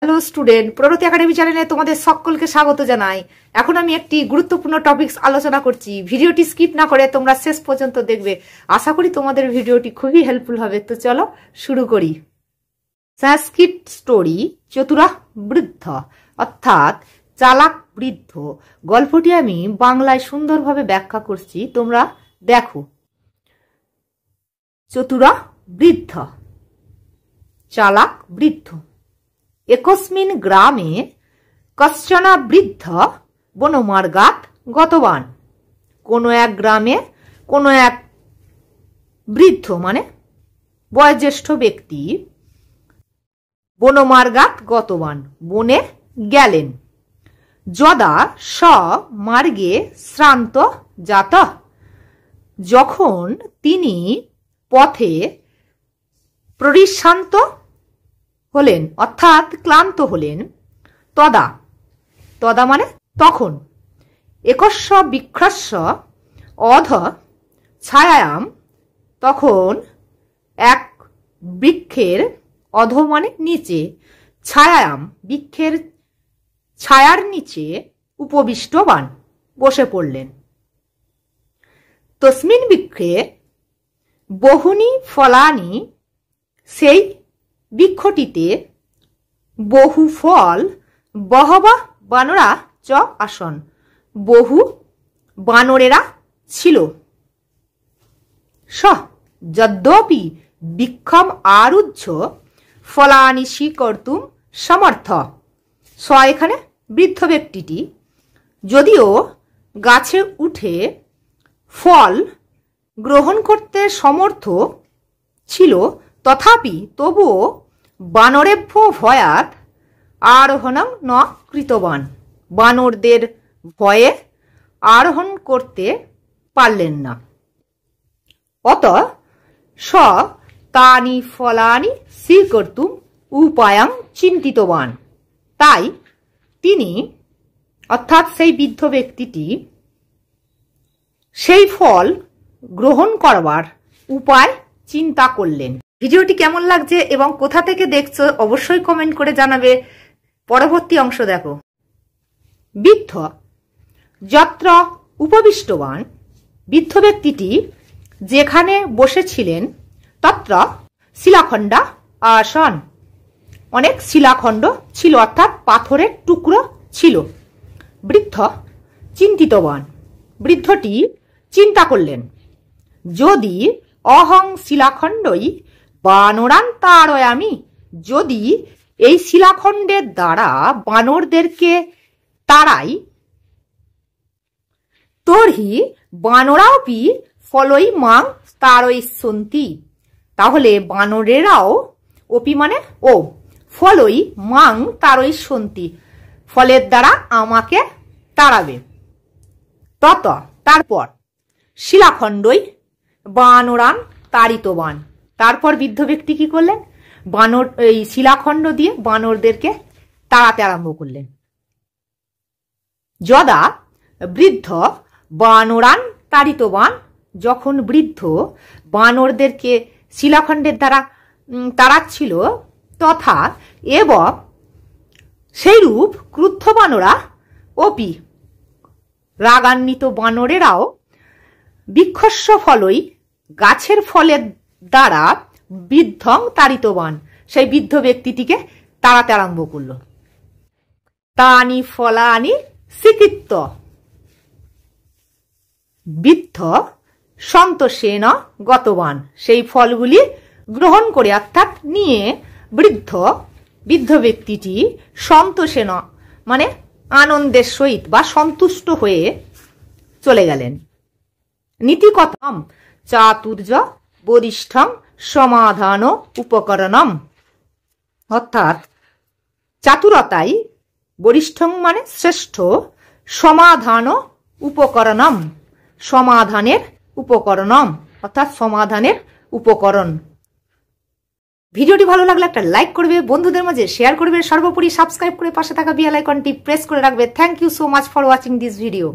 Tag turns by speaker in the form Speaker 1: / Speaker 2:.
Speaker 1: Hello student, প্রগতি academy চ্যানেলে তোমাদের সকলকে স্বাগত জানাই। এখন আমি একটি গুরুত্বপূর্ণ টপিকস আলোচনা করছি। ভিডিওটি স্কিপ না করে তোমরা শেষ পর্যন্ত দেখবে। আশা করি তোমাদের ভিডিওটি খুবই হেল্পফুল হবে। তো চলো শুরু করি। সংস্কৃত স্টোরি চতুরা বৃদ্ধ অর্থাৎ চালাক বৃদ্ধ গল্পটি আমি বাংলায় সুন্দরভাবে ব্যাখ্যা করছি, তোমরা দেখো। চতুরা বৃদ্ধ চালাক বৃদ্ধ। একস্মিন গ্রামে কশ্চন বৃদ্ধ বনমার্গাৎ গতবান। কোনো এক গ্রামে কোনো এক বৃদ্ধ মানে বয়োজ্যেষ্ঠ ব্যক্তি বনমার্গাৎ গতবান বনে গেলেন। যদা স মার্গে শ্রান্ত জাত, যখন তিনি পথে পরিশ্রান্ত হলেন অর্থাৎ ক্লান্ত হলেন। তদা তদা মানে তখন। একস্য বৃক্ষস্য অধ ছায়ায়াম, তখন এক বৃক্ষের অধ মানে নিচে, ছায়ায়াম বৃক্ষের ছায়ার নিচে উপবিষ্টবান বসে পড়লেন। তস্মিন বৃক্ষে বহুনি ফলানি, সেই বৃক্ষটিতে বহু ফল, বহবা বানরা চ আসন, বহু বানরেরা ছিল। স যদ্যপি বৃক্ষম আরুহ্য ফলানি স্বীকর্তুম সমর্থ। স এখানে বৃদ্ধ ব্যক্তিটি যদিও গাছে উঠে ফল গ্রহণ করতে সমর্থ ছিল, তথাপি তবুও বানরেভ্য ভয়াৎ আরোহণং ন কৃতবান, বানরদের ভয়ে আরোহণ করতে পারলেন না। অত স তানি ফলানি স্বীকর্তুম উপায়াং চিন্তিতবান, তাই তিনি অর্থাৎ সেই বৃদ্ধ ব্যক্তিটি সেই ফল গ্রহণ করবার উপায় চিন্তা করলেন। ভিডিওটি কেমন লাগছে এবং কোথা থেকে দেখছো অবশ্যই কমেন্ট করে জানাবে। পরবর্তী অংশ দেখো। বৃদ্ধ যত্র উপবিষ্টবান, বৃদ্ধ ব্যক্তিটি যেখানে বসেছিলেন, তত্র শিলাখণ্ডা আসন, অনেক শিলাখণ্ড ছিল অর্থাৎ পাথরের টুকরো ছিল। বৃদ্ধ চিন্তিতবান, বৃদ্ধটি চিন্তা করলেন, যদি অহং শিলাখণ্ডই বানরান তাড়য়ামি, যদি এই শিলাখণ্ডের দ্বারা বানরদেরকে তাড়াই, তর্হি বানরাপি ফলই মাং তাড়য়িষ্যন্তি, তাহলে বানরেরাও অপি মানে ও ফলই মাং তাড়য়িষ্যন্তি, ফলের দ্বারা আমাকে তাড়াবে। তত তারপর শিলাখণ্ডই বানরান তাড়িতবান, তারপর বৃদ্ধ ব্যক্তি কি করলেন, বানর এই শিলাখণ্ড দিয়ে বানরদেরকে তাড়াতে আরম্ভ করলেন। যদা বৃদ্ধ বানরান তাড়িতবান, যখন বৃদ্ধ বানরদেরকে শিলাখণ্ডের দ্বারা তাড়াচ্ছিল, তথা এবং সেইরূপ ক্রুদ্ধ বানরা অপি, রাগান্বিত বানরেরাও বৃক্ষস্য ফলই, গাছের ফলের দ্বারা বৃদ্ধং তাড়িতবান, সেই বৃদ্ধ ব্যক্তিটিকে তাড়াতে আরম্ভ করল। তানি ফলানি স্বীকৃত, বৃদ্ধ সন্তোষেন গতবান, সেই ফলগুলি গ্রহণ করে অর্থাৎ নিয়ে বৃদ্ধ ব্যক্তিটি সন্তোষেন মানে আনন্দের সহিত বা সন্তুষ্ট হয়ে চলে গেলেন। নীতিকথম চাতুর্য বরিষ্ঠং সমাধান উপকরণম, অর্থাৎ চাতুরতাই বরিষ্ঠং মানে শ্রেষ্ঠ, সমাধান উপকরণম সমাধানের উপকরণম অর্থাৎ সমাধানের উপকরণ। ভিডিওটি ভালো লাগলে একটা লাইক করবে, বন্ধুদের মাঝে শেয়ার করবে, সর্বোপরি সাবস্ক্রাইব করে পাশে থাকা বেল আইকনটি প্রেস করে রাখবে। Thank you so much for watching this video.